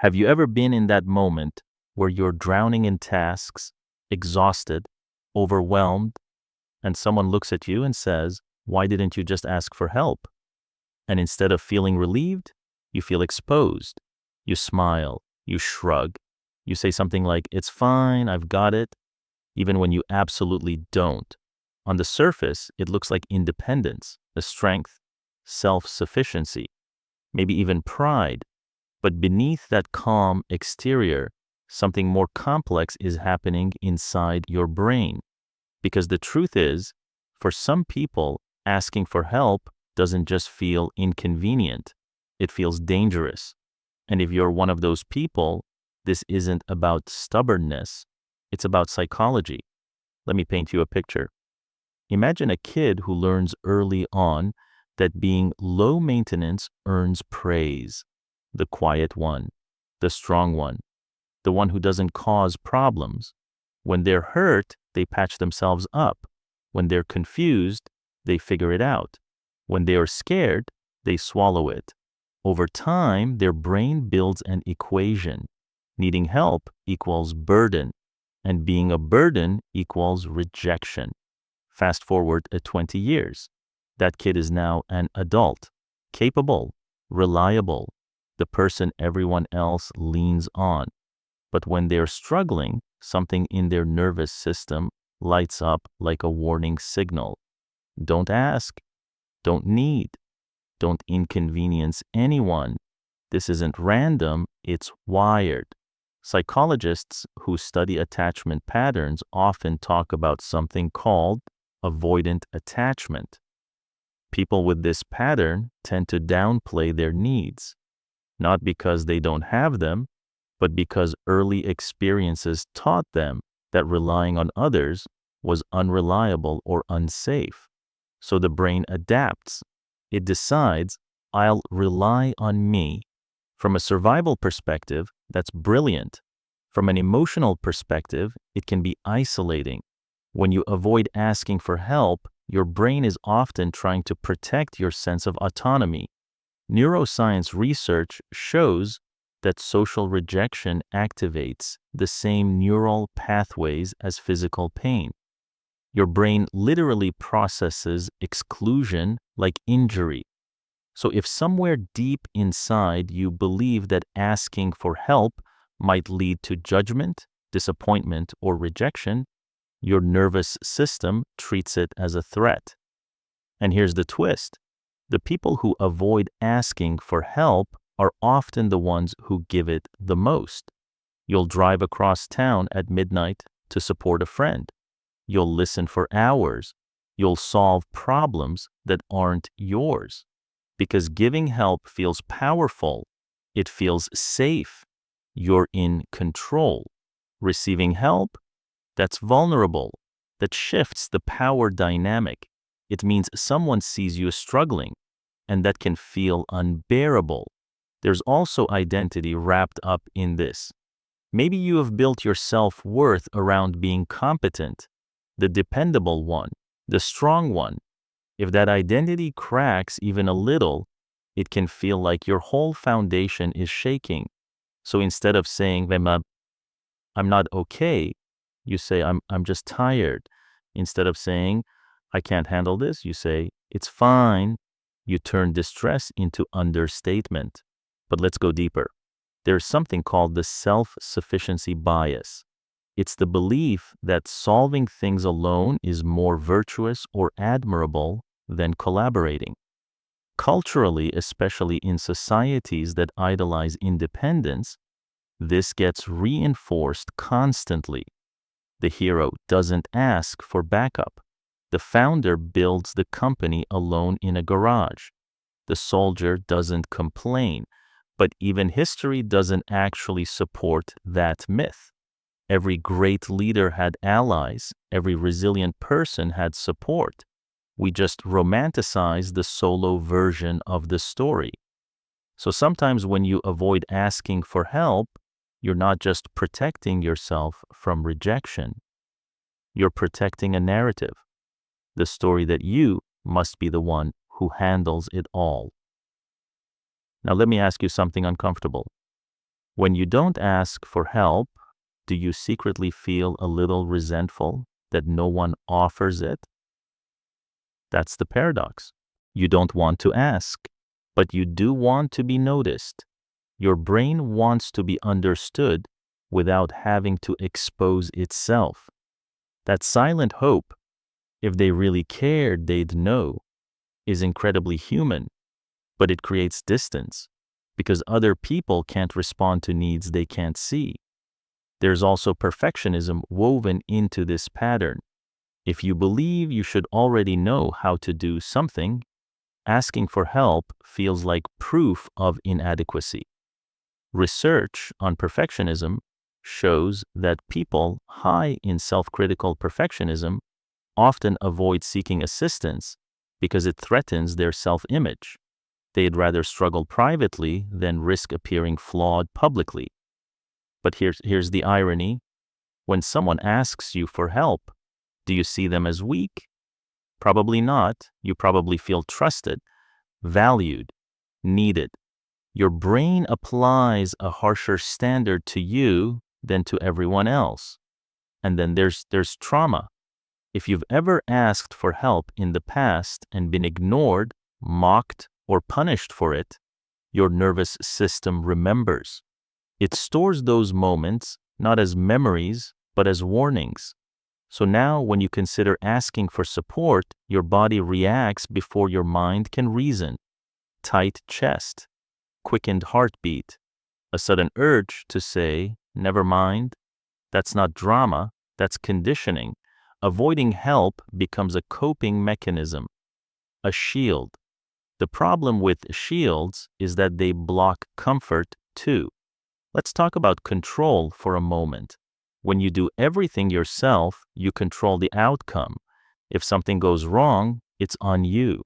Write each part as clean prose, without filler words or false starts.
Have you ever been in that moment where you're drowning in tasks, exhausted, overwhelmed, and someone looks at you and says, "Why didn't you just ask for help?" And instead of feeling relieved, you feel exposed. You smile, you shrug, you say something like, "It's fine, I've got it," even when you absolutely don't. On the surface, it looks like independence, a strength, self-sufficiency, maybe even pride. But beneath that calm exterior, something more complex is happening inside your brain. Because the truth is, for some people, asking for help doesn't just feel inconvenient, it feels dangerous. And if you're one of those people, this isn't about stubbornness, it's about psychology. Let me paint you a picture. Imagine a kid who learns early on that being low maintenance earns praise. The quiet one, the strong one, the one who doesn't cause problems. When they're hurt, they patch themselves up. When they're confused, they figure it out. When they are scared, they swallow it. Over time, their brain builds an equation. Needing help equals burden, and being a burden equals rejection. Fast forward 20 years. That kid is now an adult, capable, reliable, the person everyone else leans on. But when they're struggling, something in their nervous system lights up like a warning signal. Don't ask, don't need, don't inconvenience anyone. This isn't random, it's wired. Psychologists who study attachment patterns often talk about something called avoidant attachment. People with this pattern tend to downplay their needs, not because they don't have them, but because early experiences taught them that relying on others was unreliable or unsafe. So the brain adapts. It decides, "I'll rely on me." From a survival perspective, that's brilliant. From an emotional perspective, it can be isolating. When you avoid asking for help, your brain is often trying to protect your sense of autonomy. Neuroscience research shows that social rejection activates the same neural pathways as physical pain. Your brain literally processes exclusion like injury. So if somewhere deep inside you believe that asking for help might lead to judgment, disappointment, or rejection, your nervous system treats it as a threat. And here's the twist. The people who avoid asking for help are often the ones who give it the most. You'll drive across town at midnight to support a friend. You'll listen for hours. You'll solve problems that aren't yours. Because giving help feels powerful. It feels safe. You're in control. Receiving help, that's vulnerable. That shifts the power dynamic. It means someone sees you struggling, and that can feel unbearable. There's also identity wrapped up in this. Maybe you have built your self-worth around being competent, the dependable one, the strong one. If that identity cracks even a little, it can feel like your whole foundation is shaking. So instead of saying, "I'm not okay," you say, I'm just tired." Instead of saying, "I can't handle this," you say, "It's fine." You turn distress into understatement. But let's go deeper. There's something called the self-sufficiency bias. It's the belief that solving things alone is more virtuous or admirable than collaborating. Culturally, especially in societies that idolize independence, this gets reinforced constantly. The hero doesn't ask for backup. The founder builds the company alone in a garage. The soldier doesn't complain, but even history doesn't actually support that myth. Every great leader had allies. Every resilient person had support. We just romanticize the solo version of the story. So sometimes when you avoid asking for help, you're not just protecting yourself from rejection. You're protecting a narrative, the story that you must be the one who handles it all. Now let me ask you something uncomfortable. When you don't ask for help, do you secretly feel a little resentful that no one offers it? That's the paradox. You don't want to ask, but you do want to be noticed. Your brain wants to be understood without having to expose itself. That silent hope, if they really cared, they'd know, is incredibly human, but it creates distance because other people can't respond to needs they can't see. There's also perfectionism woven into this pattern. If you believe you should already know how to do something, asking for help feels like proof of inadequacy. Research on perfectionism shows that people high in self-critical perfectionism often avoid seeking assistance because it threatens their self-image. They'd rather struggle privately than risk appearing flawed publicly. But here's the irony. When someone asks you for help, do you see them as weak? Probably not. You probably feel trusted, valued, needed. Your brain applies a harsher standard to you than to everyone else. And then there's trauma. If you've ever asked for help in the past and been ignored, mocked, or punished for it, your nervous system remembers. It stores those moments not as memories, but as warnings. So now when you consider asking for support, your body reacts before your mind can reason. Tight chest, quickened heartbeat, a sudden urge to say, never mind. That's not drama, that's conditioning. Avoiding help becomes a coping mechanism, a shield. The problem with shields is that they block comfort too. Let's talk about control for a moment. When you do everything yourself, you control the outcome. If something goes wrong, it's on you.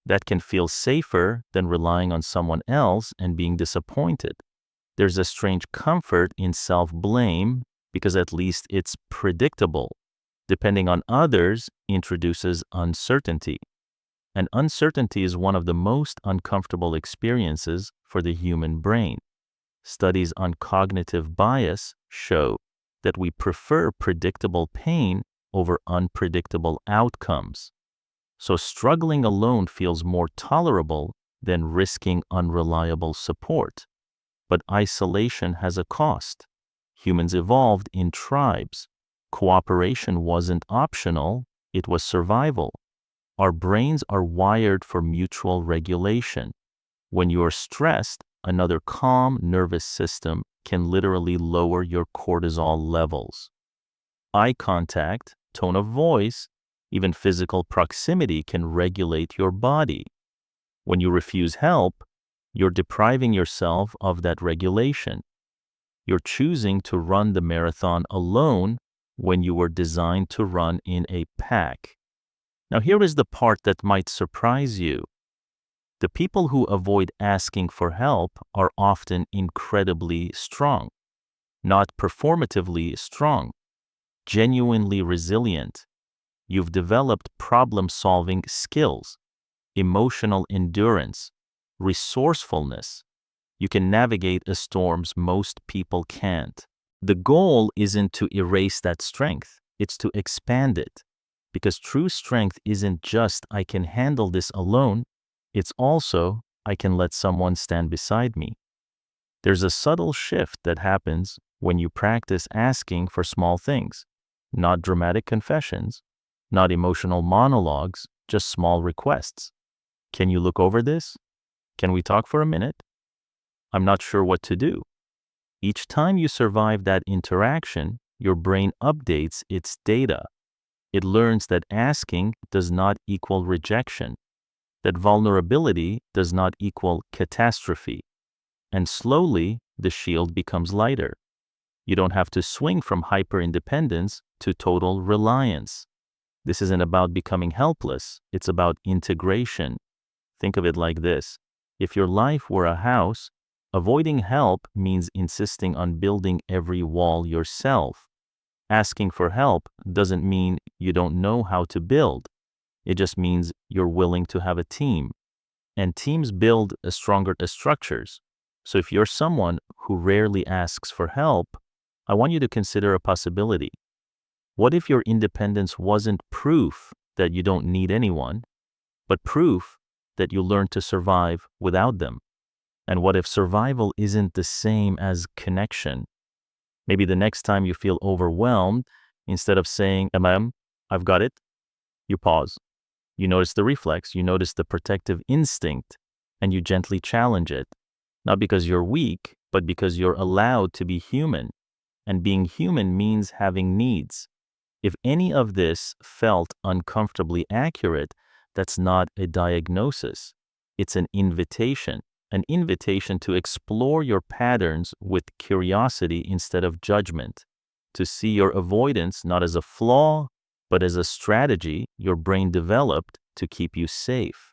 That can feel safer than relying on someone else and being disappointed. There's a strange comfort in self-blame because at least it's predictable. Depending on others introduces uncertainty. And uncertainty is one of the most uncomfortable experiences for the human brain. Studies on cognitive bias show that we prefer predictable pain over unpredictable outcomes. So struggling alone feels more tolerable than risking unreliable support. But isolation has a cost. Humans evolved in tribes. Cooperation wasn't optional, it was survival. Our brains are wired for mutual regulation. When you're stressed, another calm nervous system can literally lower your cortisol levels. Eye contact, tone of voice, even physical proximity can regulate your body. When you refuse help, you're depriving yourself of that regulation. You're choosing to run the marathon alone when you were designed to run in a pack. Now, here is the part that might surprise you. The people who avoid asking for help are often incredibly strong, not performatively strong, genuinely resilient. You've developed problem-solving skills, emotional endurance, resourcefulness. You can navigate a storms most people can't. The goal isn't to erase that strength, it's to expand it. Because true strength isn't just I can handle this alone, it's also I can let someone stand beside me. There's a subtle shift that happens when you practice asking for small things, not dramatic confessions, not emotional monologues, just small requests. Can you look over this? Can we talk for a minute? I'm not sure what to do. Each time you survive that interaction, your brain updates its data. It learns that asking does not equal rejection, that vulnerability does not equal catastrophe. And slowly, the shield becomes lighter. You don't have to swing from hyper-independence to total reliance. This isn't about becoming helpless, it's about integration. Think of it like this. If your life were a house, avoiding help means insisting on building every wall yourself. Asking for help doesn't mean you don't know how to build. It just means you're willing to have a team. And teams build stronger structures. So if you're someone who rarely asks for help, I want you to consider a possibility. What if your independence wasn't proof that you don't need anyone, but proof that you learn to survive without them? And what if survival isn't the same as connection? Maybe the next time you feel overwhelmed, instead of saying, I've got it, you pause. You notice the reflex, you notice the protective instinct, and you gently challenge it. Not because you're weak, but because you're allowed to be human. And being human means having needs. If any of this felt uncomfortably accurate, that's not a diagnosis. It's an invitation to explore your patterns with curiosity instead of judgment, to see your avoidance not as a flaw, but as a strategy your brain developed to keep you safe.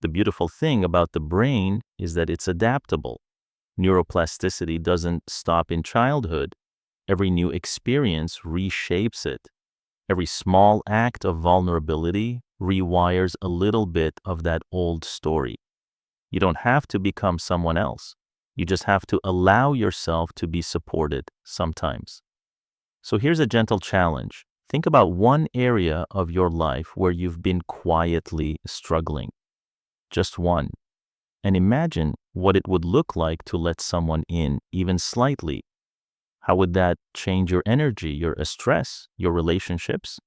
The beautiful thing about the brain is that it's adaptable. Neuroplasticity doesn't stop in childhood. Every new experience reshapes it. Every small act of vulnerability rewires a little bit of that old story. You don't have to become someone else. You just have to allow yourself to be supported sometimes. So here's a gentle challenge. Think about one area of your life where you've been quietly struggling. Just one. And imagine what it would look like to let someone in, even slightly. How would that change your energy, your stress, your relationships?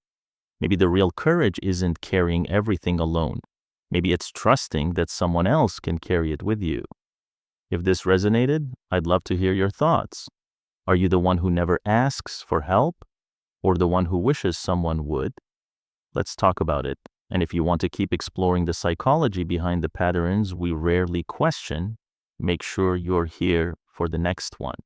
Maybe the real courage isn't carrying everything alone. Maybe it's trusting that someone else can carry it with you. If this resonated, I'd love to hear your thoughts. Are you the one who never asks for help, or the one who wishes someone would? Let's talk about it. And if you want to keep exploring the psychology behind the patterns we rarely question, make sure you're here for the next one.